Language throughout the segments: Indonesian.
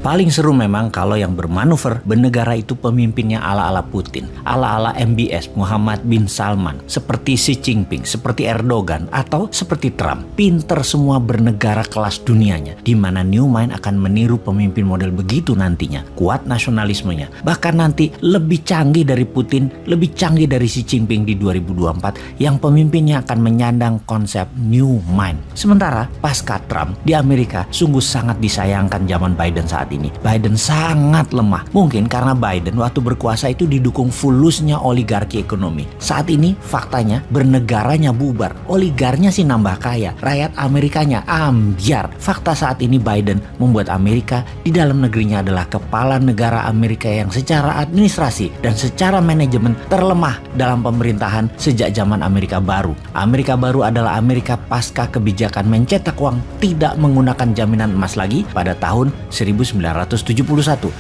Paling seru memang kalau yang bermanuver bernegara itu pemimpinnya ala-ala Putin, ala-ala MBS Muhammad bin Salman, seperti Xi Jinping, seperti Erdogan, atau seperti Trump. Pinter semua bernegara kelas dunianya, di mana New Mind akan meniru pemimpin model begitu nantinya. Kuat nasionalismenya, bahkan nanti lebih canggih dari Putin, lebih canggih dari Xi Jinping di 2024, yang pemimpinnya akan menyandang konsep New Mind. Sementara pasca Trump di Amerika sungguh sangat disayangkan zaman Biden saat ini. Biden sangat lemah. Mungkin karena Biden waktu berkuasa itu didukung fulusnya oligarki ekonomi. Saat ini faktanya bernegaranya bubar. Oligarnya sih nambah kaya. Rakyat Amerikanya ambyar. Fakta saat ini Biden membuat Amerika di dalam negerinya adalah kepala negara Amerika yang secara administrasi dan secara manajemen terlemah dalam pemerintahan sejak zaman Amerika Baru. Amerika Baru adalah Amerika pasca kebijakan mencetak uang tidak menggunakan jaminan emas lagi pada tahun 1971.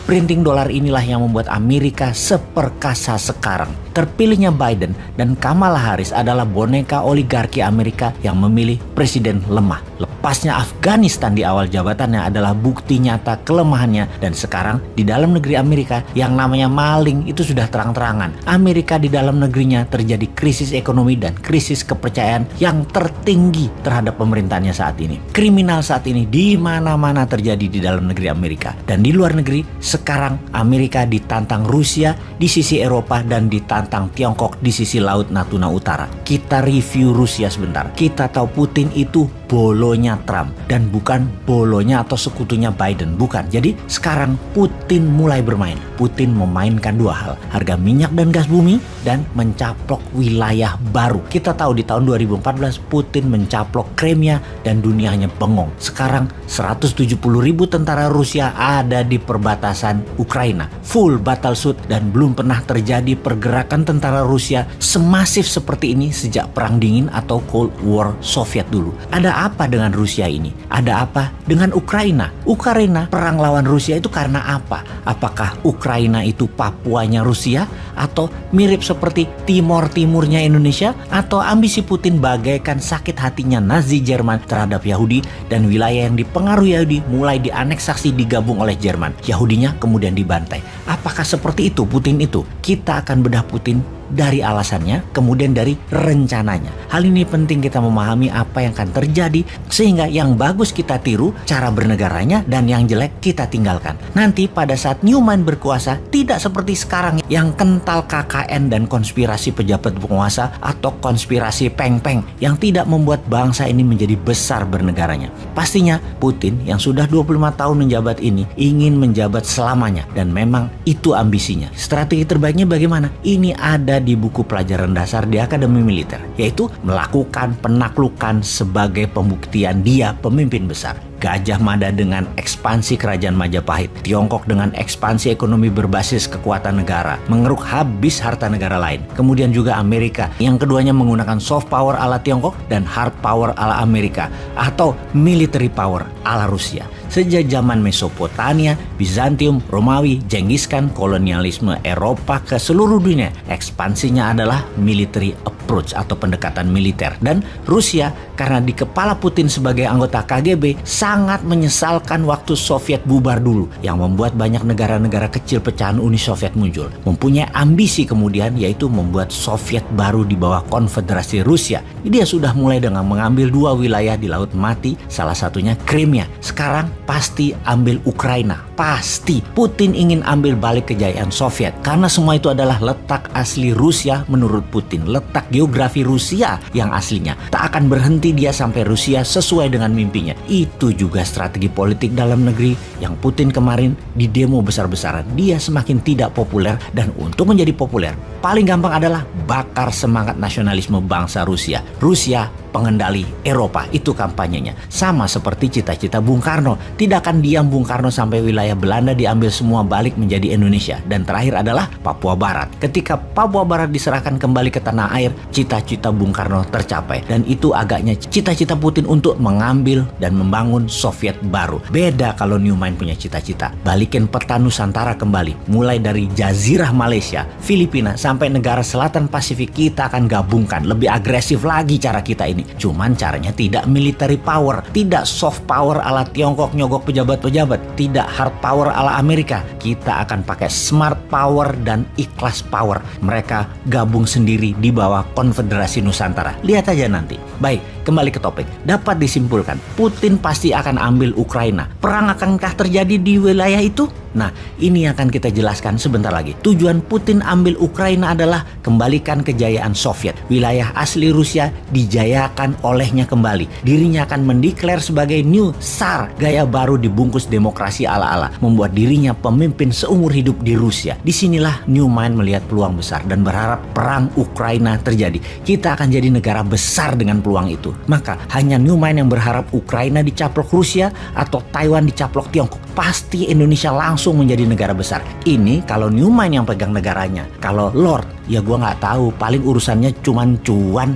Printing dolar inilah yang membuat Amerika seperkasa sekarang. Terpilihnya Biden dan Kamala Harris adalah boneka oligarki Amerika yang memilih presiden lemah. Lepasnya Afghanistan di awal jabatannya adalah bukti nyata kelemahannya, dan sekarang di dalam negeri Amerika yang namanya maling itu sudah terang-terangan. Amerika di dalam negerinya terjadi krisis ekonomi dan krisis kepercayaan yang tertinggi terhadap pemerintahnya saat ini. Kriminal saat ini di mana-mana terjadi di dalam negeri Amerika. Dan di luar negeri, sekarang Amerika ditantang Rusia di sisi Eropa dan ditantang Tiongkok di sisi Laut Natuna Utara. Kita review Rusia sebentar. Kita tahu Putin itu bolonya Trump dan bukan bolonya atau sekutunya Biden, bukan. Jadi sekarang Putin mulai bermain. Putin memainkan dua hal, harga minyak dan gas bumi dan mencaplok wilayah baru. Kita tahu di tahun 2014 Putin mencaplok Crimea dan dunianya bengong. Sekarang 170.000 tentara Rusia ada di perbatasan Ukraina, full battlesuit, dan belum pernah terjadi pergerakan tentara Rusia semasif seperti ini sejak Perang Dingin atau Cold War Soviet dulu. Ada apa dengan Rusia ini? Ada apa dengan Ukraina? Ukraina perang lawan Rusia itu karena apa? Apakah Ukraina itu Papuanya Rusia? Atau mirip seperti Timor Timurnya Indonesia? Atau ambisi Putin bagaikan sakit hatinya Nazi Jerman terhadap Yahudi dan wilayah yang dipengaruhi Yahudi mulai dianeksasi digabung oleh Jerman. Yahudinya kemudian dibantai. Apakah seperti itu Putin itu? Kita akan bedah Putin dari alasannya, kemudian dari rencananya. Hal ini penting kita memahami apa yang akan terjadi, sehingga yang bagus kita tiru cara bernegaranya dan yang jelek kita tinggalkan. Nanti pada saat New Mind berkuasa, tidak seperti sekarang yang kental KKN dan konspirasi pejabat penguasa atau konspirasi peng-peng yang tidak membuat bangsa ini menjadi besar bernegaranya. Pastinya Putin yang sudah 25 tahun menjabat ini ingin menjabat selamanya, dan memang itu ambisinya. Strategi terbaiknya bagaimana? Ini ada di buku pelajaran dasar di Akademi Militer, yaitu melakukan penaklukan sebagai pembuktian dia pemimpin besar. Gajah Mada dengan ekspansi kerajaan Majapahit, Tiongkok dengan ekspansi ekonomi berbasis kekuatan negara, mengeruk habis harta negara lain. Kemudian juga Amerika, yang keduanya menggunakan soft power ala Tiongkok dan hard power ala Amerika, atau military power ala Rusia. Sejak zaman Mesopotamia, Bizantium, Romawi, Genghis Khan, kolonialisme Eropa ke seluruh dunia, ekspansinya adalah military approach atau pendekatan militer. Dan Rusia, karena di kepala Putin sebagai anggota KGB, sangat menyesalkan waktu Soviet bubar dulu, yang membuat banyak negara-negara kecil pecahan Uni Soviet muncul. Mempunyai ambisi kemudian, yaitu membuat Soviet baru di bawah Konfederasi Rusia. Dia sudah mulai dengan mengambil dua wilayah di Laut Mati, salah satunya Crimea. Sekarang pasti ambil Ukraina. Pasti Putin ingin ambil balik kejayaan Soviet, karena semua itu adalah letak asli Rusia menurut Putin, letak geografi Rusia yang aslinya. Tak akan berhenti dia sampai Rusia sesuai dengan mimpinya. Itu juga strategi politik dalam negeri yang Putin kemarin di demo besar-besaran. Dia semakin tidak populer, dan untuk menjadi populer paling gampang adalah bakar semangat nasionalisme bangsa Rusia. Rusia pengendali Eropa, itu kampanyenya. Sama seperti cita-cita Bung Karno. Tidak akan diam Bung Karno sampai wilayah Belanda diambil semua balik menjadi Indonesia. Dan terakhir adalah Papua Barat. Ketika Papua Barat diserahkan kembali ke tanah air, cita-cita Bung Karno tercapai. Dan itu agaknya cita-cita Putin untuk mengambil dan membangun Soviet baru. Beda kalau New Mind punya cita-cita. Balikin peta Nusantara kembali. Mulai dari Jazirah Malaysia, Filipina, sampai negara selatan Pasifik kita akan gabungkan. Lebih agresif lagi cara kita ini. ini. Cuman caranya tidak military power, tidak soft power ala Tiongkok nyogok pejabat-pejabat, tidak hard power ala Amerika. Kita akan pakai smart power dan ikhlas power. Mereka gabung sendiri di bawah Konfederasi Nusantara. Lihat aja nanti. Baik, kembali ke topik. Dapat disimpulkan, Putin pasti akan ambil Ukraina. Perang akankah terjadi di wilayah itu? Nah, ini akan kita jelaskan sebentar lagi. Tujuan Putin ambil Ukraina adalah kembalikan kejayaan Soviet. Wilayah asli Rusia dijayakan olehnya kembali. Dirinya akan mendeklar sebagai New Tsar, gaya baru dibungkus demokrasi ala-ala, membuat dirinya pemimpin seumur hidup di Rusia. Disinilah Newman melihat peluang besar dan berharap perang Ukraina terjadi. Kita akan jadi negara besar dengan peluang itu. Maka hanya Newman yang berharap Ukraina dicaplok Rusia atau Taiwan dicaplok Tiongkok. Pasti Indonesia langsung menjadi negara besar. Ini kalau Newman yang pegang negaranya. Kalau Lord, ya gua nggak tahu. Paling urusannya cuman cuan.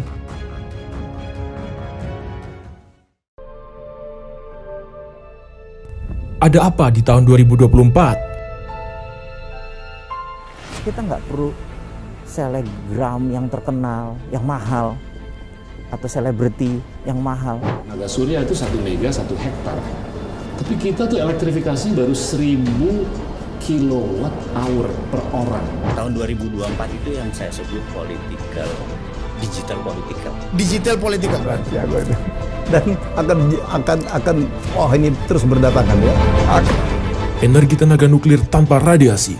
Ada apa di tahun 2024? Kita nggak perlu selebgram yang terkenal, yang mahal, atau selebriti yang mahal. Naga surya itu 1 mega 1 hektar. Tapi kita tuh elektrifikasi baru 1000 kilowatt hour per orang. Tahun 2024 itu yang saya sebut digital political. Rahasia gue itu. Dan akan ini terus berdatangan ya. Energi tenaga nuklir tanpa radiasi.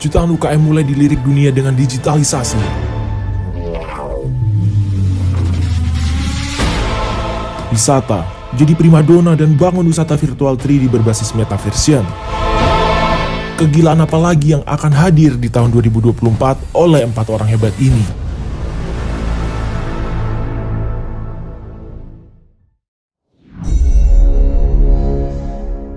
Jutaan UKM mulai dilirik dunia dengan digitalisasi. Wisata jadi primadona dan bangun wisata virtual 3D berbasis metaversion. Kegilaan apa lagi yang akan hadir di tahun 2024 oleh 4 orang hebat ini?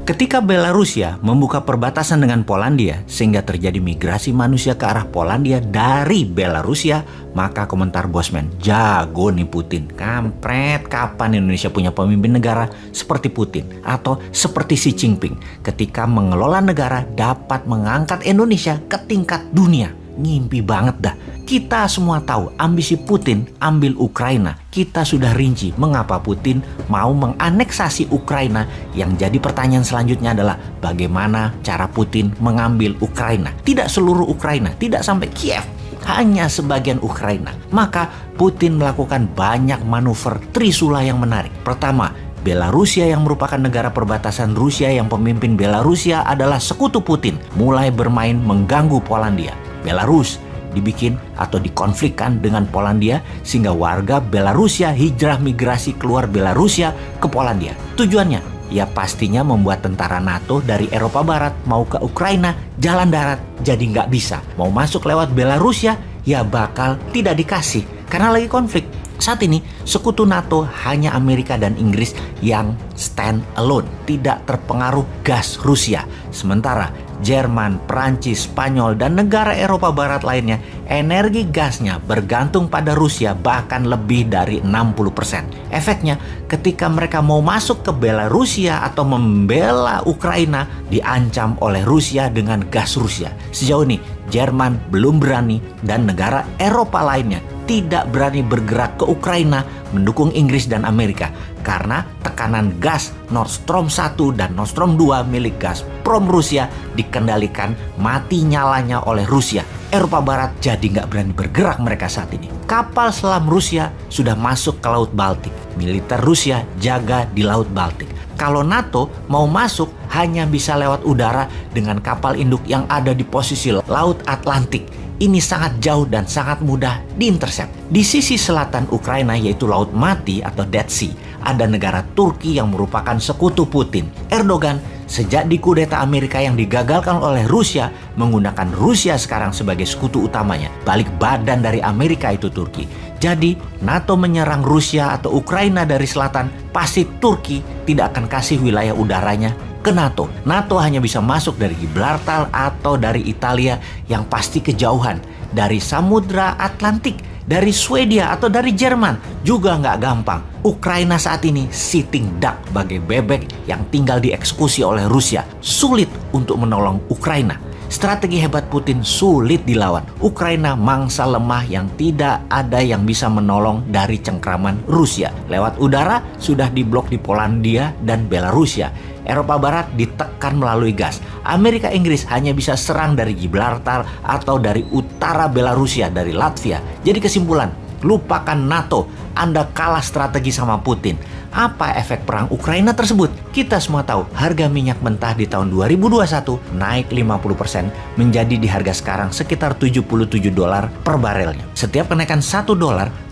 Ketika Belarusia membuka perbatasan dengan Polandia sehingga terjadi migrasi manusia ke arah Polandia dari Belarusia, maka komentar Bosman, jago nih Putin. Kampret, kapan Indonesia punya pemimpin negara seperti Putin atau seperti Xi Jinping ketika mengelola negara dapat mengangkat Indonesia ke tingkat dunia. Ngimpi banget dah. Kita semua tahu ambisi Putin ambil Ukraina. Kita sudah rinci mengapa Putin mau menganeksasi Ukraina. Yang jadi pertanyaan selanjutnya adalah bagaimana cara Putin mengambil Ukraina. Tidak seluruh Ukraina, tidak sampai Kiev, hanya sebagian Ukraina. Maka Putin melakukan banyak manuver trisula yang menarik. Pertama, Belarusia yang merupakan negara perbatasan Rusia yang pemimpin Belarusia adalah sekutu Putin, mulai bermain mengganggu Polandia. Belarus dibikin atau dikonflikkan dengan Polandia sehingga warga Belarusia hijrah migrasi keluar Belarusia ke Polandia. Tujuannya ya pastinya membuat tentara NATO dari Eropa Barat mau ke Ukraina jalan darat jadi nggak bisa. Mau masuk lewat Belarusia ya bakal tidak dikasih karena lagi konflik. Saat ini sekutu NATO hanya Amerika dan Inggris yang stand alone, tidak terpengaruh gas Rusia. Sementara Jerman, Prancis, Spanyol, dan negara Eropa Barat lainnya energi gasnya bergantung pada Rusia bahkan lebih dari 60%. Efeknya ketika mereka mau masuk ke Belarusia atau membela Ukraina diancam oleh Rusia dengan gas Rusia. Sejauh ini Jerman belum berani dan negara Eropa lainnya tidak berani bergerak ke Ukraina mendukung Inggris dan Amerika karena tekanan gas Nord Stream 1 dan Nord Stream 2 milik Gazprom Rusia dikendalikan mati nyalanya oleh Rusia. Eropa Barat jadi nggak berani bergerak mereka saat ini. Kapal selam Rusia sudah masuk ke Laut Baltik. Militer Rusia jaga di Laut Baltik. Kalau NATO mau masuk hanya bisa lewat udara dengan kapal induk yang ada di posisi Laut Atlantik. Ini sangat jauh dan sangat mudah diintercept. Di sisi selatan Ukraina yaitu Laut Mati atau Dead Sea, ada negara Turki yang merupakan sekutu Putin. Erdogan sejak dikudeta Amerika yang digagalkan oleh Rusia menggunakan Rusia sekarang sebagai sekutu utamanya. Balik badan dari Amerika itu Turki. Jadi NATO menyerang Rusia atau Ukraina dari selatan, pasti Turki tidak akan kasih wilayah udaranya ke NATO. NATO hanya bisa masuk dari Gibraltar atau dari Italia yang pasti kejauhan. Dari Samudra Atlantik, dari Swedia atau dari Jerman juga nggak gampang. Ukraina saat ini sitting duck bagai bebek yang tinggal dieksekusi oleh Rusia. Sulit untuk menolong Ukraina. Strategi hebat Putin sulit dilawan. Ukraina mangsa lemah yang tidak ada yang bisa menolong dari cengkraman Rusia. Lewat udara sudah diblok di Polandia dan Belarusia. Eropa Barat ditekan melalui gas. Amerika Inggris hanya bisa serang dari Gibraltar atau dari utara Belarusia, dari Latvia. Jadi kesimpulan, lupakan NATO, Anda kalah strategi sama Putin. Apa efek perang Ukraina tersebut? Kita semua tahu harga minyak mentah di tahun 2021 naik 50% menjadi di harga sekarang sekitar $77 per barelnya. Setiap kenaikan $1,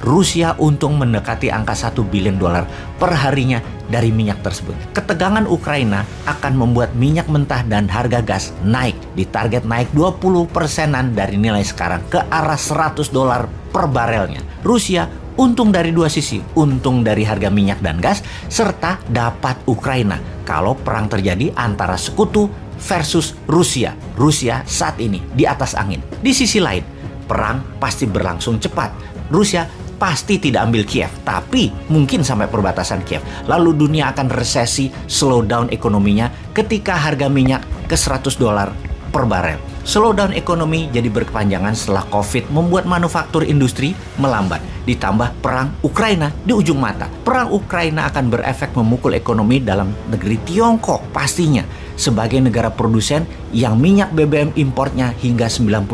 Rusia untung mendekati angka $1 billion per harinya dari minyak tersebut. Ketegangan Ukraina akan membuat minyak mentah dan harga gas naik. Ditarget naik 20%-an dari nilai sekarang ke arah $100 per barelnya. Rusia untung dari dua sisi, untung dari harga minyak dan gas, serta dapat Ukraina kalau perang terjadi antara sekutu versus Rusia. Rusia saat ini di atas angin. Di sisi lain, perang pasti berlangsung cepat. Rusia pasti tidak ambil Kiev, tapi mungkin sampai perbatasan Kiev. Lalu dunia akan resesi, slow down ekonominya ketika harga minyak ke $100 per barel. Slowdown ekonomi jadi berkepanjangan setelah COVID membuat manufaktur industri melambat. Ditambah perang Ukraina di ujung mata. Perang Ukraina akan berefek memukul ekonomi dalam negeri Tiongkok pastinya. Sebagai negara produsen yang minyak BBM importnya hingga 90%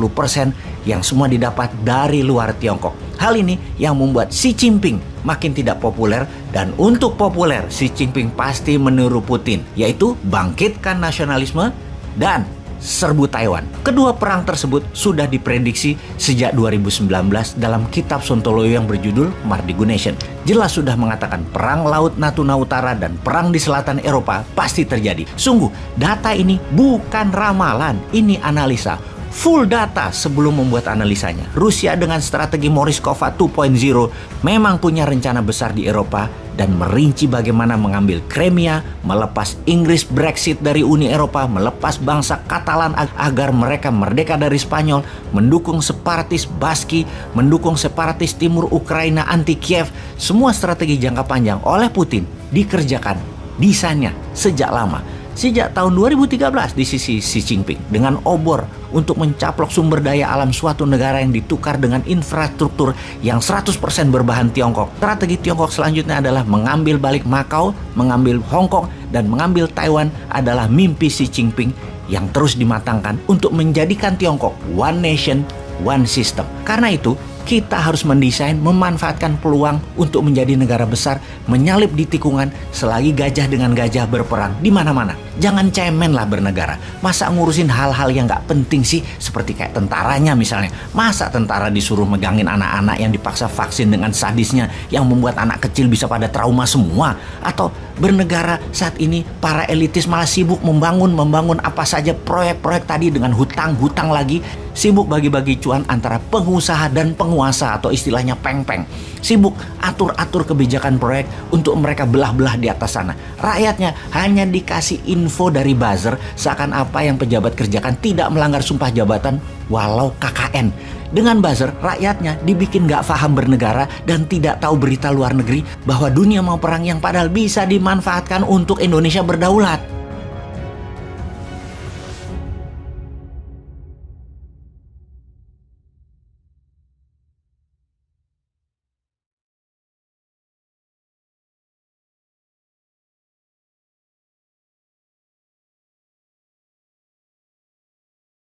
yang semua didapat dari luar Tiongkok. Hal ini yang membuat Xi Jinping makin tidak populer, dan untuk populer Xi Jinping pasti meniru Putin, yaitu bangkitkan nasionalisme dan serbu Taiwan. Kedua perang tersebut sudah diprediksi sejak 2019 dalam kitab Sontoloyo yang berjudul Mardigu Nation. Jelas sudah mengatakan perang Laut Natuna Utara dan perang di selatan Eropa pasti terjadi. Sungguh, data ini bukan ramalan, ini analisa. Full data sebelum membuat analisanya. Rusia dengan strategi Morishkova 2.0 memang punya rencana besar di Eropa dan merinci bagaimana mengambil Crimea, melepas Inggris Brexit dari Uni Eropa, melepas bangsa Katalan agar mereka merdeka dari Spanyol, mendukung separatis Baski, mendukung separatis timur Ukraina anti Kiev. Semua strategi jangka panjang oleh Putin dikerjakan desainnya sejak lama. Sejak tahun 2013 di sisi Xi Jinping dengan obor untuk mencaplok sumber daya alam suatu negara yang ditukar dengan infrastruktur yang 100% berbahan Tiongkok. Strategi Tiongkok selanjutnya adalah mengambil balik Macau, mengambil Hong Kong, dan mengambil Taiwan adalah mimpi Xi Jinping yang terus dimatangkan untuk menjadikan Tiongkok one nation, one system. Karena itu, kita harus mendesain, memanfaatkan peluang untuk menjadi negara besar, menyalip di tikungan selagi gajah dengan gajah berperang di mana-mana. Jangan cemenlah bernegara. Masa ngurusin hal-hal yang gak penting sih, seperti kayak tentaranya misalnya. Masa tentara disuruh megangin anak-anak yang dipaksa vaksin dengan sadisnya yang membuat anak kecil bisa pada trauma semua? Atau bernegara saat ini para elitis malah sibuk membangun apa saja proyek-proyek tadi dengan hutang lagi, sibuk bagi-bagi cuan antara pengusaha dan penguasa atau istilahnya peng-peng. Sibuk atur-atur kebijakan proyek untuk mereka belah-belah di atas sana. Rakyatnya hanya dikasih info dari buzzer seakan apa yang pejabat kerjakan tidak melanggar sumpah jabatan walau KKN. Dengan buzzer, rakyatnya dibikin gak paham bernegara dan tidak tahu berita luar negeri bahwa dunia mau perang yang padahal bisa dimanfaatkan untuk Indonesia berdaulat.